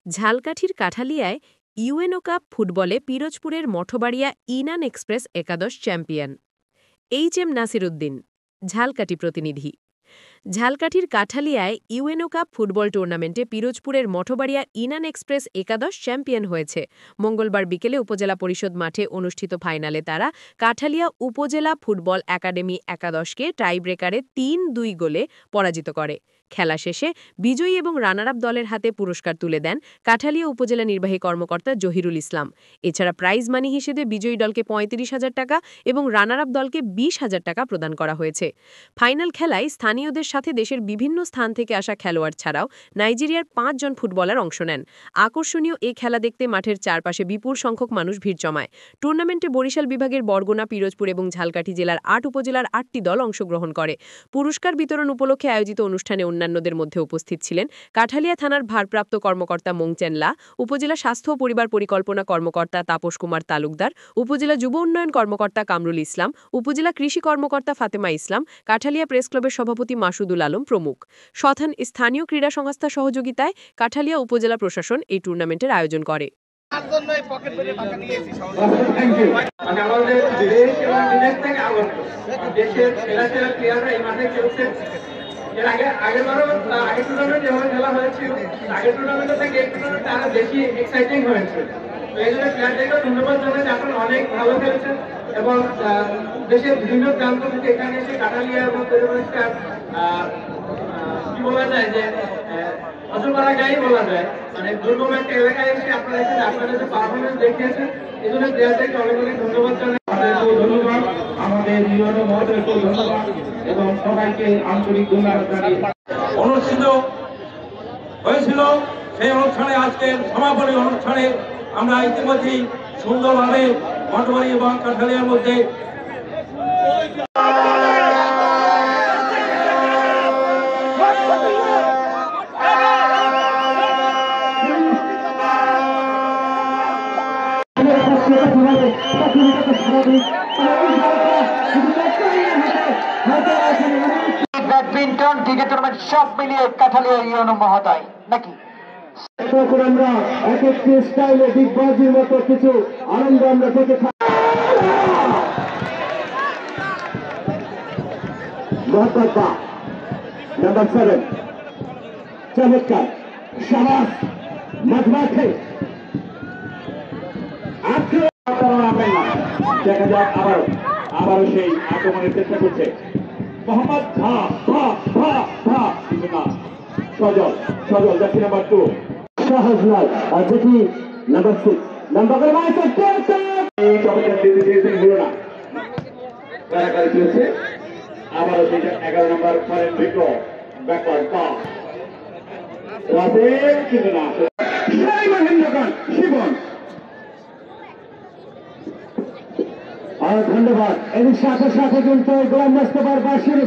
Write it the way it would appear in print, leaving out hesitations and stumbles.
ঝালকাঠির কাঠালিয়ায় UNO cup ফুটবলে পিরোজপুরের মঠবাড়িয়া ইনান এক্সপ্রেস একাদশ champion. H M Nasir Uddin, Jhalakathi প্রতিনিধি। ঝালকাঠির কাঠালিয়ায় ইউএনও কাপ ফুটবল টুর্নামেন্টে পিরোজপুরের মঠবাড়িয়া ইনান এক্সপ্রেস একাদশ চ্যাম্পিয়ন হয়েছে। মঙ্গলবার বিকেলে উপজেলা পরিষদ মাঠে অনুষ্ঠিত ফাইনালে তারা কাঠালিয়া উপজেলা ফুটবল একাডেমি একাদশকে টাইব্রেকারে ৩-২ গোলে পরাজিত করে। খেলা শেষে বিজয়ী এবং রানার আপ দলের হাতে পুরস্কার তুলে দেন কাঠালিয়া উপজেলা নির্বাহী কর্মকর্তা জহিরুল ইসলাম। এছাড়া প্রাইজ মানি হিসেবে বিজয়ী দলকে ৩৫,০০০ টাকা এবং রানার আপ দলকে ২০,০০০ টাকা প্রদান করা হয়েছে। ফাইনাল খেলায় স্থানীয়দের সাথে দেশের বিভিন্ন স্থান থেকে আসা খেলোয়াড় ছাড়াও নাইজেরিয়ার ৫ জন ফুটবলার অংশ নেন। আকর্ষণীয় এই খেলা দেখতে মাঠের চারপাশে বিপুল সংখ্যক মানুষ ভিড় জমায়। টুর্নামেন্টে বরিশাল বিভাগের বরগুনা, পিরোজপুর এবং ঝালকাঠি জেলার ৮ উপজেলার ৮টি দল অংশগ্রহণ করে। পুরস্কার বিতরণ উপলক্ষে আয়োজিত অনুষ্ঠানে অন্যান্যদের মধ্যে উপস্থিত ছিলেন কাঠালিয়া থানার ভারপ্রাপ্ত কর্মকর্তা মোংচেন লা, উপজেলা স্বাস্থ্য ও পরিবার পরিকল্পনা কর্মকর্তা তাপস কুমার তালুকদার, উপজেলা যুব উন্নয়ন কর্মকর্তা কামরুল ইসলাম, উপজেলা কৃষি কর্মকর্তা ফাতেমা ইসলাম, কাঠালিয়া প্রেস ক্লাবের সভাপতি মাসুদুল আলম প্রমুখ। স্থানীয় ক্রীড়া সংস্থার সহযোগিতায় কাঠালিয়া উপজেলা প্রশাসন এই টুর্নামেন্টের আয়োজন করে। অনেক ভালো খেলেছেন এবং দেশের বিভিন্ন প্রান্ত থেকে এখানে এসে কাঠালিয়া এবং কি বলা যায় যে অজপাড়া গাই বলা যায়, মানে দুর্গম একটা এলাকায় এসে আপনারা যে পারফরমেন্স দেখিয়েছেন এই জন্য প্লেয়ারদেরকে অনেক অনেক ধন্যবাদ জানাই। ধন্যবাদ আমাদের ইউনো মহোদয়কে ধন্যবাদ এবং সবাইকে আন্তরিক ধন্যবাদ জানাই। অনুষ্ঠিত হয়েছিল সেই অনুষ্ঠানে আজকের সমাপনী অনুষ্ঠানে আমরা ইতিমধ্যেই সুন্দরভাবে মঠবাড়ি এবং কাঠালিয়ার মধ্যে ব্যাডমিন্টন ক্রিকেট টুর্নামেন্ট সব মিলিয়ে কাঠালিয়া ইউনো মহোদয় নাকি আমরা এক একটি স্টাইলে ডিগবাজির মতো কিছু আনন্দ আমরা পেতে থাকি। নাম্বার 7 চমৎকার শাবাশ মাঠে দেখা যাক আবারও সেই আক্রমণের চেষ্টা করছে মোহাম্মদ সজল যাচ্ছে নাম্বার 2 সহজলাল আর যেটি নাম্বার 6 নাম্বার হলো না কারাকারি চলছে আবারও সেই 11 নম্বর ফরেন বিক্রো ব্যাকওয়ার্ড পাস রাসেল কিন্তু না মহেন্দ্র খান শিবন আর ধন্যবাদ এর সাথে সাথে কিন্তু গোলাম মোস্তফার বাসির